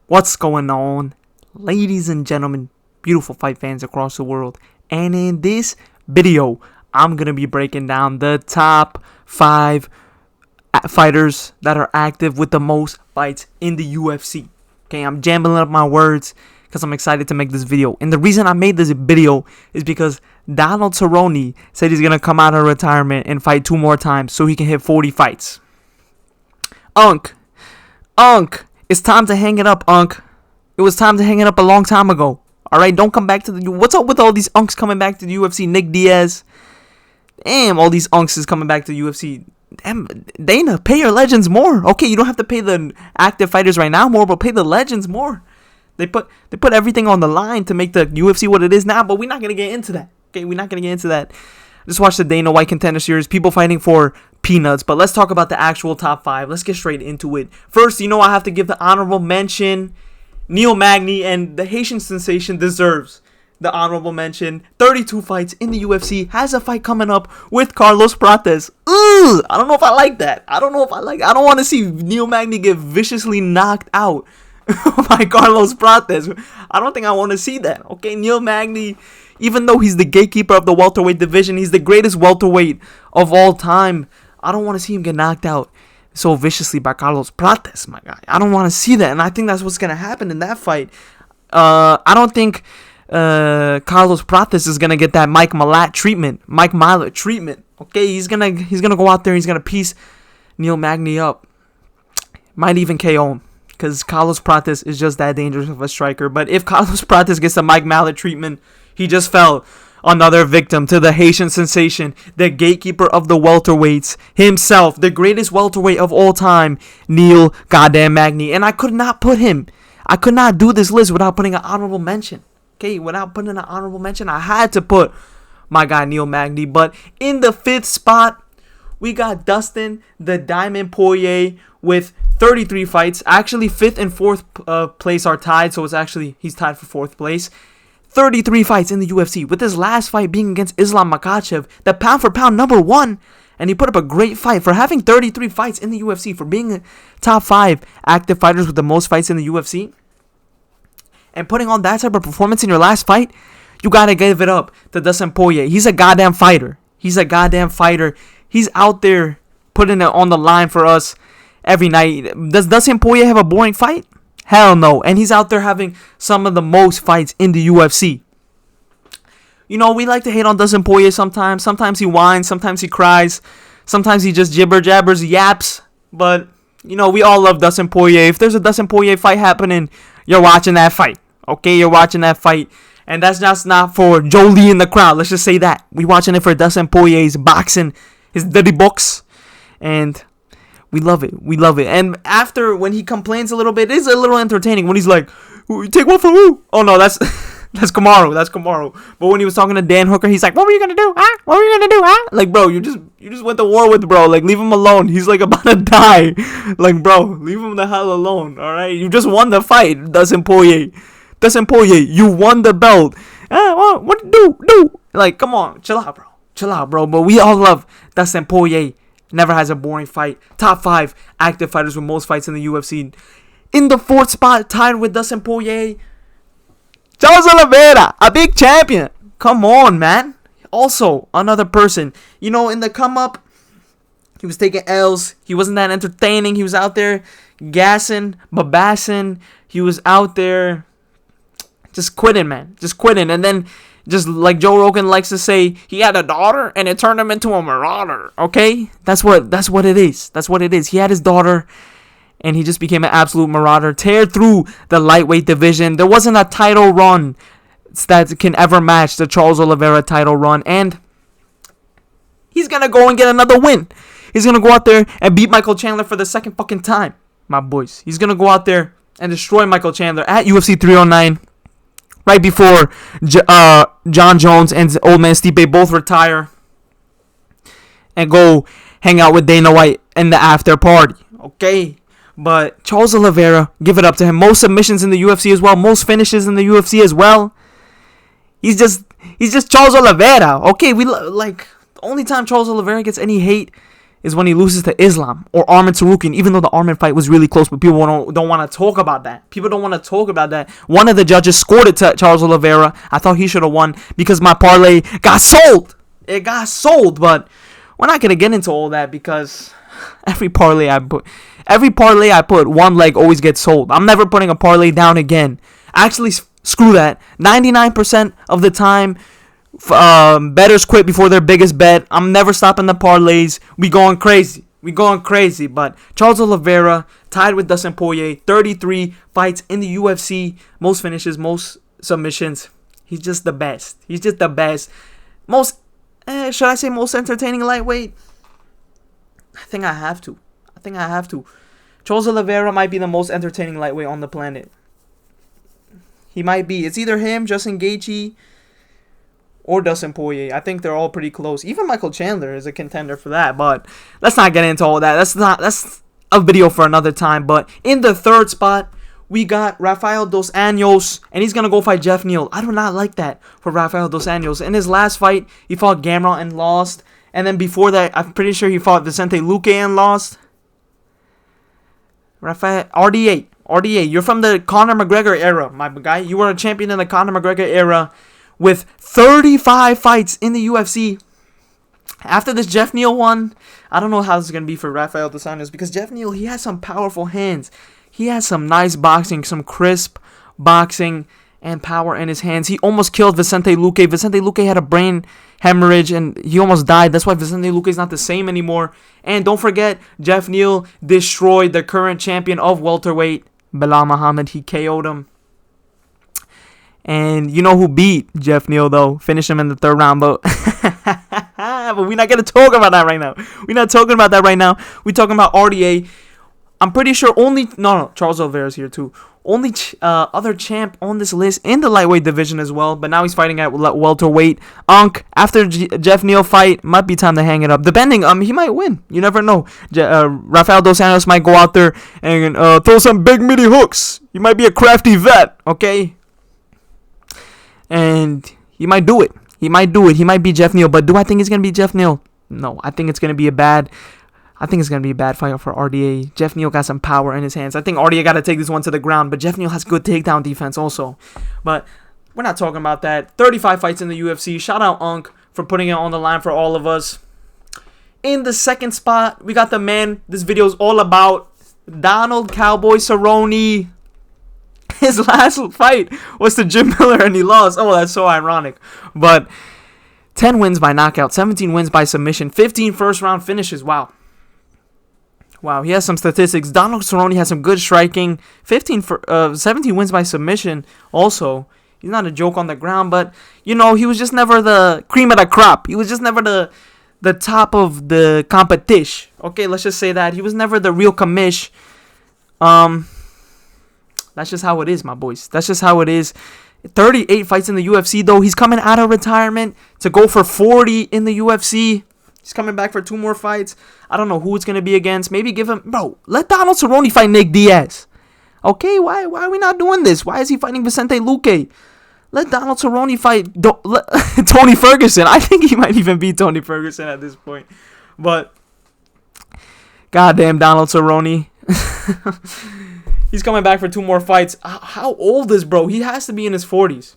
What's going on, ladies and gentlemen, beautiful fight fans across the world? And in this video, I'm going to be breaking down the top 5 fighters that are active with the most fights in the UFC. Okay, I'm jambling up my words because I'm excited to make this video. And the reason I made this video is because Donald Cerrone said he's going to come out of retirement and fight 2 more times so he can hit 40 fights. Unc, it's time to hang it up, Unc. It was time to hang it up a long time ago. Alright, don't come back to the... What's up with all these Uncs coming back to the UFC? Nick Diaz. Damn, all these Uncs is coming back to the UFC. Damn, Dana, pay your legends more. Okay, you don't have to pay the active fighters right now more, but pay the legends more. They put everything on the line to make the UFC what it is now, but we're not going to get into that. Okay, we're not going to get into that. Just watch the Dana White Contender Series. People fighting for peanuts. But let's talk about the actual top 5. Let's get straight into it. First, I have to give the honorable mention. Neil Magny, and the Haitian sensation deserves the honorable mention. 32 fights in the UFC. Has a fight coming up with Carlos Prates. I don't know if I like that. I don't want to see Neil Magny get viciously knocked out by Carlos Prates. I don't think I want to see that. Okay, Neil Magny, even though he's the gatekeeper of the welterweight division, he's the greatest welterweight of all time. I don't want to see him get knocked out so viciously by Carlos Prates, my guy. I don't want to see that, and I think that's what's going to happen in that fight. I don't think Carlos Prates is going to get that Mike Malott treatment. Okay, he's going to go out there, he's going to piece Neil Magny up. Might even KO him, because Carlos Prates is just that dangerous of a striker. But if Carlos Prates gets the Mike Malott treatment, he just fell another victim to the Haitian sensation, the gatekeeper of the welterweights himself, the greatest welterweight of all time, Neil goddamn Magny. And I could not do this list without putting an honorable mention. Okay, without putting an honorable mention, I had to put my guy Neil Magny. But in the 5th spot, we got Dustin the Diamond Poirier with 33 fights. Actually, 5th and 4th place are tied, so he's tied for 4th place. 33 fights in the UFC, with his last fight being against Islam Makhachev, the pound for pound number 1. And he put up a great fight for having 33 fights in the UFC, for being top 5 active fighters with the most fights in the UFC. And putting on that type of performance in your last fight, you gotta give it up to Dustin Poirier. He's a goddamn fighter. He's out there putting it on the line for us every night. Does Dustin Poirier have a boring fight? Hell no. And he's out there having some of the most fights in the UFC. We like to hate on Dustin Poirier sometimes. Sometimes he whines. Sometimes he cries. Sometimes he just jibber jabbers, yaps. But, we all love Dustin Poirier. If there's a Dustin Poirier fight happening, you're watching that fight. Okay, you're watching that fight. And that's just not for Jolie in the crowd. Let's just say that. We're watching it for Dustin Poirier's boxing, his dirty box. And we love it. And after, when he complains a little bit, it is a little entertaining. When he's like, take one from who? Oh, no, that's Kamaru. But when he was talking to Dan Hooker, he's like, what were you going to do? Huh? What were you going to do? Huh? Like, bro, you just went to war with bro. Like, leave him alone. He's, like, about to die. Like, bro, leave him the hell alone, all right? You just won the fight, Dustin Poirier, you won the belt. What do? Like, come on. Chill out, bro. But we all love Dustin Poirier. Never has a boring fight. Top 5 active fighters with most fights in the UFC. In the 4th spot, tied with Dustin Poirier, Charles Oliveira, a big champion. Come on, man. Also, another person. In the come up, he was taking L's. He wasn't that entertaining. He was out there gassing, babassing. He was out there just quitting, man. And then, just like Joe Rogan likes to say, he had a daughter and it turned him into a marauder. Okay? That's what it is. He had his daughter and he just became an absolute marauder. Tear through the lightweight division. There wasn't a title run that can ever match the Charles Oliveira title run. And he's going to go and get another win. He's going to go out there and beat Michael Chandler for the second fucking time, my boys. He's going to go out there and destroy Michael Chandler at UFC 309. Right before John Jones and old man Stipe both retire and go hang out with Dana White in the after party. Okay? But Charles Oliveira, give it up to him. Most submissions in the UFC as well. Most finishes in the UFC as well. He's just Charles Oliveira. Okay? The only time Charles Oliveira gets any hate is when he loses to Islam or Arman Tsarukyan, even though the Arman fight was really close, but people don't want to talk about that. People don't want to talk about that. One of the judges scored it to Charles Oliveira. I thought he should have won because my parlay got sold. It got sold, but we're not going to get into all that because every parlay I put, one leg always gets sold. I'm never putting a parlay down again. Actually, screw that. 99% of the time, bettors quit before their biggest bet. I'm never stopping the parlays. We going crazy. But Charles Oliveira tied with Dustin Poirier, 33 fights in the UFC, most finishes, most submissions. He's just the best. Most, should I say most entertaining lightweight? I think I have to. Charles Oliveira might be the most entertaining lightweight on the planet. He might be. It's either him, Justin Gaethje, or Dustin Poirier. I think they're all pretty close. Even Michael Chandler is a contender for that. But let's not get into all that. That's a video for another time. But in the third spot, we got Rafael dos Anjos, and he's gonna go fight Jeff Neal. I do not like that for Rafael dos Anjos. In his last fight, he fought Gamrot and lost. And then before that, I'm pretty sure he fought Vicente Luque and lost. Rafael RDA, you're from the Conor McGregor era, my guy. You were a champion in the Conor McGregor era with 35 fights in the UFC. After this Jeff Neal one, I don't know how this is going to be for Rafael dos Anjos because Jeff Neal, he has some powerful hands. He has some nice boxing, some crisp boxing and power in his hands. He almost killed Vicente Luque. Vicente Luque had a brain hemorrhage and he almost died. That's why Vicente Luque is not the same anymore. And don't forget, Jeff Neal destroyed the current champion of welterweight, Belal Muhammad. He KO'd him. And you know who beat Jeff Neal, though? Finished him in the third round, but we're not going to talk about that right now. We're not talking about that right now. We're talking about RDA. I'm pretty sure Charles Oliveira's here too. Only other champ on this list in the lightweight division as well, but now he's fighting at welterweight. After Jeff Neal fight, might be time to hang it up. Depending, he might win. You never know. Rafael dos Anjos might go out there and throw some big meaty hooks. He might be a crafty vet, okay? And he might do it. He might beat Jeff Neal, but do I think it's gonna be Jeff Neal? No, I think it's gonna be a bad fight for RDA. Jeff Neal got some power in his hands. I think RDA got to take this one to the ground, but Jeff Neal has good takedown defense also. But we're not talking about that. 35 fights in the UFC. Shout out for putting it on the line for all of us. In the second spot, we got the man this video is all about, Donald Cowboy Cerrone. His last fight was to Jim Miller and he lost. Oh, that's so ironic. But 10 wins by knockout, 17 wins by submission, 15 first-round finishes. Wow, he has some statistics. Donald Cerrone has some good striking. 17 wins by submission also. He's not a joke on the ground, but, he was just never the cream of the crop. He was just never the top of the competition. Okay, let's just say that. He was never the real commish. That's just how it is, my boys. That's just how it is. 38 fights in the UFC, though. He's coming out of retirement to go for 40 in the UFC. He's coming back for 2 more fights. I don't know who it's going to be against. Maybe give him... Bro, let Donald Cerrone fight Nick Diaz. Okay, why are we not doing this? Why is he fighting Vicente Luque? Let Donald Cerrone fight Tony Ferguson. I think he might even beat Tony Ferguson at this point. But, goddamn Donald Cerrone. He's coming back for 2 more fights. How old is bro? He has to be in his 40s.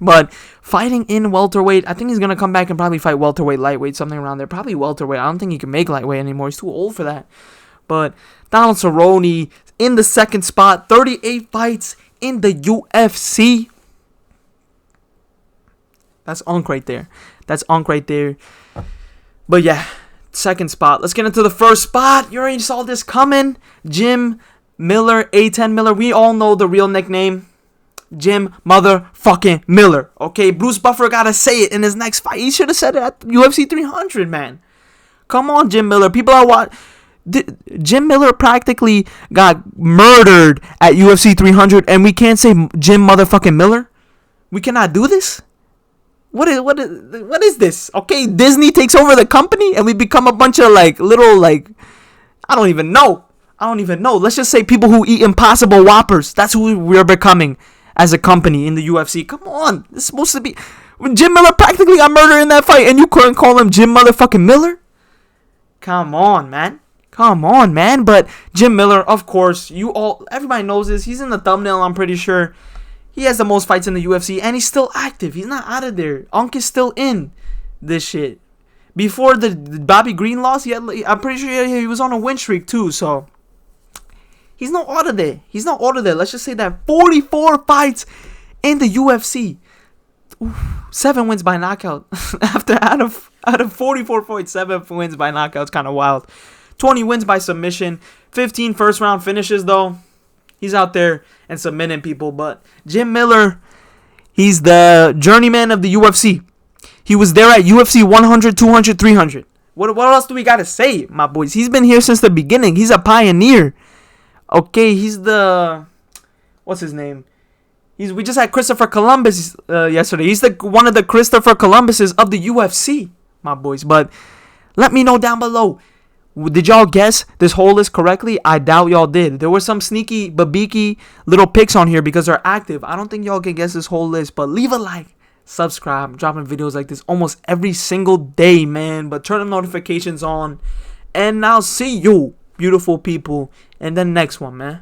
But fighting in welterweight, I think he's going to come back and probably fight welterweight, lightweight, something around there. Probably welterweight. I don't think he can make lightweight anymore. He's too old for that. But Donald Cerrone in the second spot, 38 fights in the UFC. That's unk right there. But yeah, second spot. Let's get into the first spot. You already saw this coming. Jim Miller, A10 Miller. We all know the real nickname. Jim motherfucking Miller. Okay, Bruce Buffer gotta say it in his next fight. He should have said it at UFC 300, man. Come on, Jim Miller. People are watching. Jim Miller practically got murdered at UFC 300, and we can't say Jim motherfucking Miller. We cannot do this. What is this? Okay, Disney takes over the company, and we become a bunch of little I don't even know. Let's just say people who eat Impossible Whoppers. That's who we're becoming as a company in the UFC. Come on, this is supposed to be. Jim Miller practically got murdered in that fight, and you couldn't call him Jim motherfucking Miller? Come on, man. Come on, man. But Jim Miller, of course, everybody knows this. He's in the thumbnail, I'm pretty sure. He has the most fights in the UFC, and he's still active. He's not out of there. Unk is still in this shit. Before the Bobby Green loss, I'm pretty sure he was on a win streak too, so he's not out of there. He's not out of there. Let's just say that 44 fights in the UFC. 7 wins by knockout. out of 44 fights, 7 wins by knockout. It's kind of wild. 20 wins by submission. 15 first round finishes though. He's out there and submitting people. But Jim Miller, he's the journeyman of the UFC. He was there at UFC 100, 200, 300. What else do we got to say, my boys? He's been here since the beginning. He's a pioneer. Okay, he's the... What's his name? We just had Christopher Columbus yesterday. He's one of the Christopher Columbuses of the UFC, my boys. But let me know down below. Did y'all guess this whole list correctly? I doubt y'all did. There were some sneaky, babiki little picks on here because they're active. I don't think y'all can guess this whole list. But leave a like. Subscribe. I'm dropping videos like this almost every single day, man. But turn the notifications on. And I'll see you, beautiful people, in the next one, man.